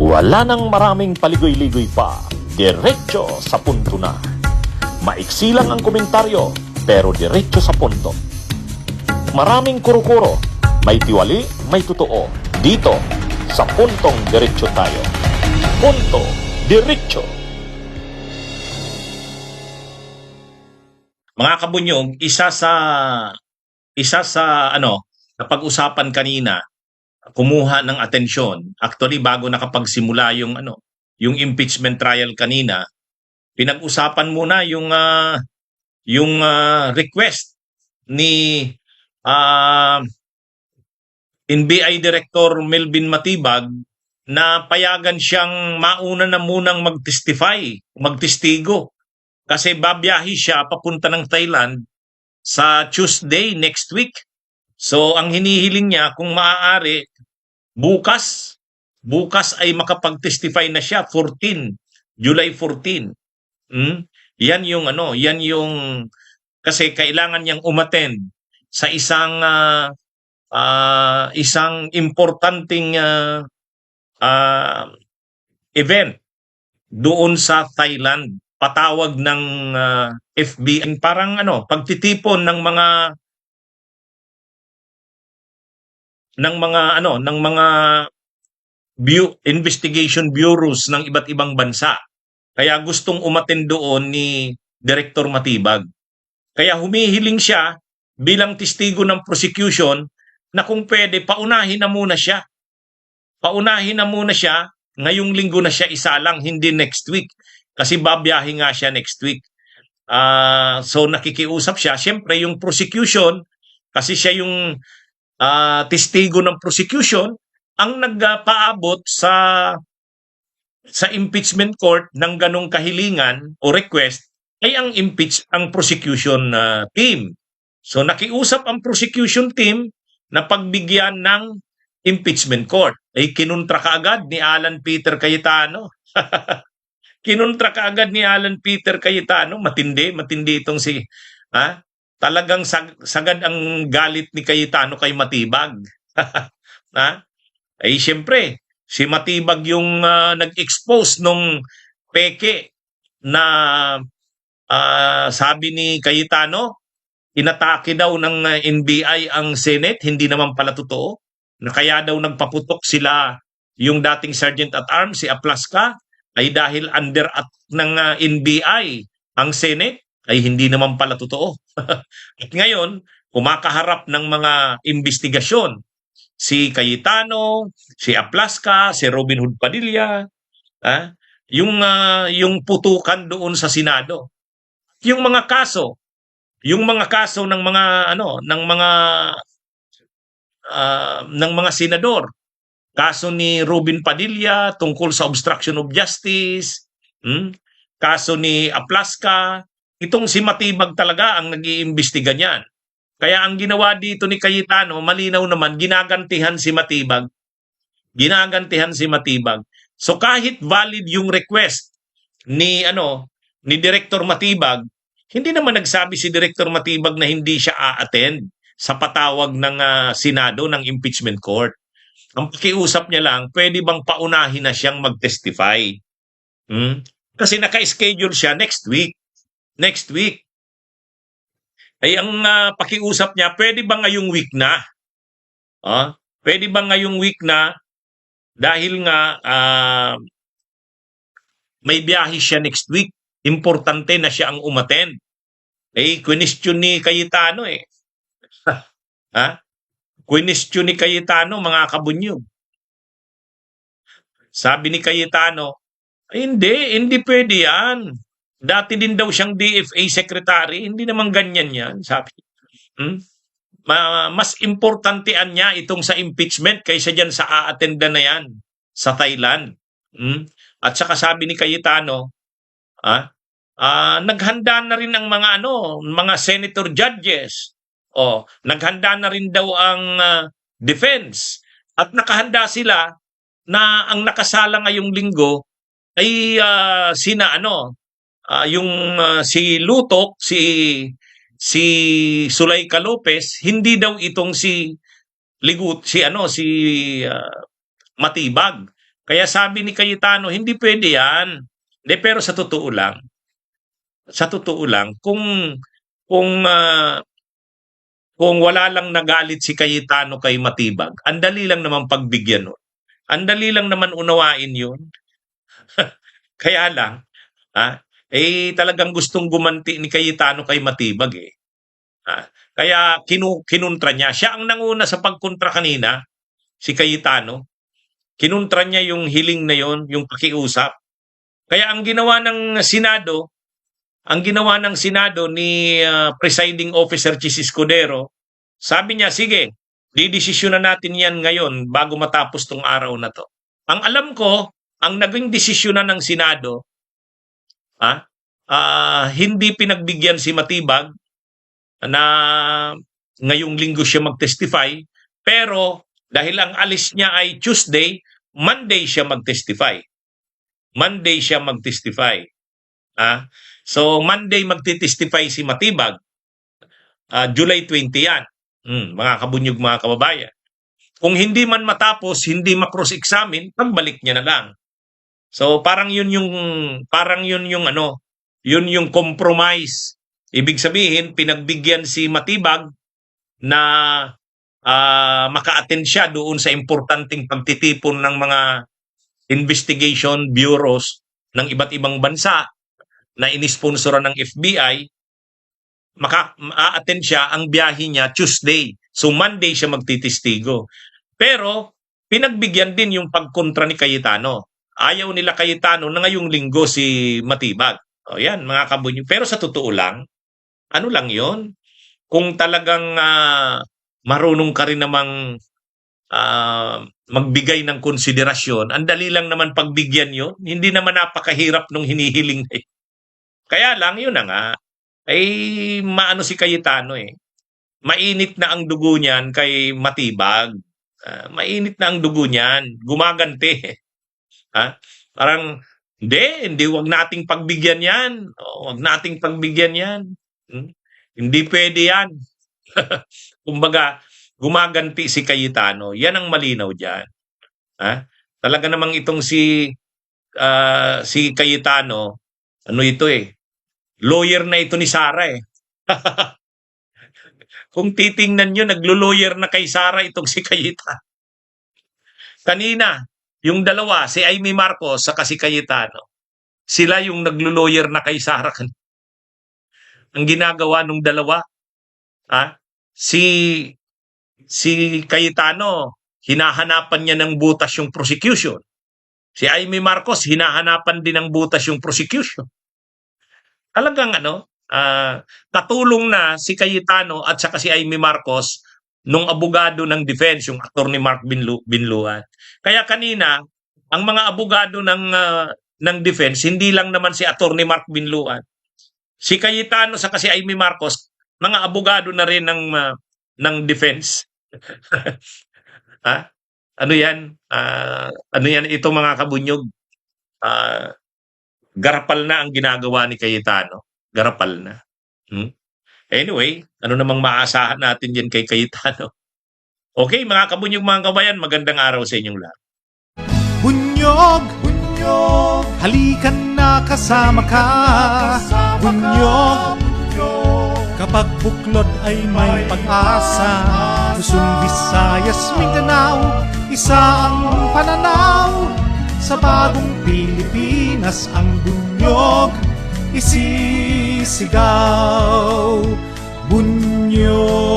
Wala nang maraming paligoy-ligoy pa, diretso sa punto na. Maiksi lang ang komentaryo, pero diretso sa punto. Maraming kuro-kuro, may tiwali, may totoo. Dito, sa puntong diretso tayo. Punto, diretso. Mga kabunyog, isa sa napag-usapan kanina, kumuha ng atensyon. Actually, bago nakapagsimula yung impeachment trial kanina, pinag-usapan muna yung request ni NBI Director Melvin Matibag na payagan siyang mauna na munang magtestigo. Kasi babiyahe siya papunta ng Thailand sa Tuesday next week. So ang hinihiling niya kung maaari bukas ay makapag-testify na siya July 14. Yan yung kasi kailangan niyang umattend sa isang importanteng event doon sa Thailand. Patawag ng FBI, parang pagtitipon ng mga investigation bureaus ng iba't ibang bansa. Kaya gustong umattend doon ni Director Matibag. Kaya humihiling siya bilang testigo ng prosecution na kung pwede paunahin na muna siya. Ngayong linggo na siya isalang, hindi next week. Kasi babiyahe nga siya next week. So nakikiusap siya. Siyempre yung prosecution, kasi siya yung testigo ng prosecution, ang nagpaabot sa impeachment court ng ganong kahilingan o request ay ang prosecution team. So nakiusap ang prosecution team na pagbigyan ng impeachment court. Ay kinuntra kaagad ni Alan Peter Cayetano. Matindi itong talagang sagad ang galit ni Cayetano kay Matibag. Ay siyempre, si Matibag yung nag-expose nung peke na sabi ni Cayetano, inatake daw ng NBI ang Senate, hindi naman pala totoo. Na kaya daw nagpaputok sila yung dating Sergeant at Arms, si Aplaska, ay dahil under at ng NBI ang Senate, ay hindi naman pala totoo. At ngayon, kumakaharap ng mga investigasyon si Cayetano, si Aplaska, si Robin Hood Padilla, yung putukan doon sa Senado. Yung mga kaso ng mga senador. Kaso ni Robin Padilla tungkol sa obstruction of justice, kaso ni Aplaska, itong si Matibag talaga ang nag-iimbestiga niyan. Kaya ang ginawa dito ni Cayetano, malinaw naman, ginagantihan si Matibag. So kahit valid yung request ni Director Matibag, hindi naman nagsabi si Director Matibag na hindi siya a-attend sa patawag ng Senado ng impeachment court. Ang pakiusap niya lang, pwede bang paunahin na siyang mag-testify? Kasi naka-schedule siya next week. Ay ang pakiusap niya, pwede ba ngayong week na? Dahil nga may biyahe siya next week. Importante na siya ang umattend. Question ni Cayetano Question ni Cayetano, mga kabunyog. Sabi ni Cayetano, hindi pwede yan. Dati din daw siyang DFA secretary, hindi naman ganyan yan, sabi. Mas importantean niya itong sa impeachment kaysa dyan sa a-attenda na yan sa Thailand. At saka sabi ni Cayetano, naghanda na rin ang mga senator judges. Naghanda na rin daw ang defense. At nakahanda sila na ang nakasala ngayong linggo ay si Lutok, si Zuleika Lopez, hindi daw itong si Matibag. Kaya sabi ni Cayetano, hindi pwede yan. Hindi, pero sa totoo lang, kung wala lang nagalit si Cayetano kay Matibag, ang dali lang naman pagbigyan nun. Ang dali lang naman unawain yun. Kaya lang, talagang gustong gumanti ni Cayetano kay Matibag eh. Kaya kinuntra niya. Siya ang nanguna sa pagkontra kanina, si Cayetano. Kinuntra niya yung hiling na yon, yung pakiusap. Kaya ang ginawa ng Senado ni Presiding Officer Chis Escudero, sabi niya, sige, didesisyonan natin yan ngayon bago matapos tong araw na to. Ang alam ko, ang naging desisyonan ng Senado, hindi pinagbigyan si Matibag na ngayong linggo siya mag-testify, pero dahil ang alis niya ay Tuesday, Monday siya mag-testify. So Monday magti-testify si Matibag. July 20 yan. Mga kabunyog, mga kababayan. Kung hindi man matapos, hindi ma-cross-examine, pagbalik niya na lang. So parang yun yung compromise. Ibig sabihin, pinagbigyan si Matibag na maka-attend siya doon sa importanteng pagtitipon ng mga investigation bureaus ng iba't ibang bansa na inisponsoran ng FBI. Ma-attend siya, ang biyahe niya Tuesday. So Monday siya magtitistigo. Pero pinagbigyan din yung pagkontra ni Cayetano. Ayaw nila Cayetano na ngayong linggo si Matibag. O yan, mga kabunyo. Pero sa totoo lang, ano lang yon? Kung talagang marunong ka rin namang magbigay ng konsiderasyon, ang dali lang naman pagbigyan yon. Hindi naman napakahirap nung hinihiling na yun. Kaya lang, yun na nga, ay maano si Cayetano eh. Mainit na ang dugo niyan kay Matibag. Mainit na ang dugo niyan. Gumaganti. Parang, hindi, wag nating pagbigyan yan. Wag nating pagbigyan yan. Hindi pwede yan. Kumbaga, gumaganti si Cayetano. Yan ang malinaw dyan. Talaga namang itong si Cayetano, ano ito eh, lawyer na ito ni Sara eh. Kung titingnan nyo, naglo-lawyer na kay Sara itong si Cayetano. Kanina, yung dalawa, si Amy Marcos sa si Cayetano, sila yung naglo-lawyer na kay Sara. Ang ginagawa nung dalawa, si Cayetano, hinahanapan niya ng butas yung prosecution. Si Amy Marcos, hinahanapan din ng butas yung prosecution. Talagang katulong na si Cayetano at saka si Amy Marcos nung abogado ng defense, yung attorney Mark Binluan. Kaya kanina, ang mga abogado ng defense, hindi lang naman si attorney Mark Binluan. Si Cayetano sa si Amy Marcos, mga abogado na rin ng defense. Ano yan? Ito mga kabunyog. Garapal na ang ginagawa ni Cayetano. Garapal na. Anyway, ano namang maasahan natin yan kay Cayetano? Okay, mga kabunyog, mga kabayan, magandang araw sa inyong lahat. Bunyog, halikan na kasama ka. Bunyog, kapag buklod ay may pag-asa. Luzon, Visayas, Mindanao, isa ang pananaw. Sa bagong Pilipinas ang bunyog isisigaw. Bunyog.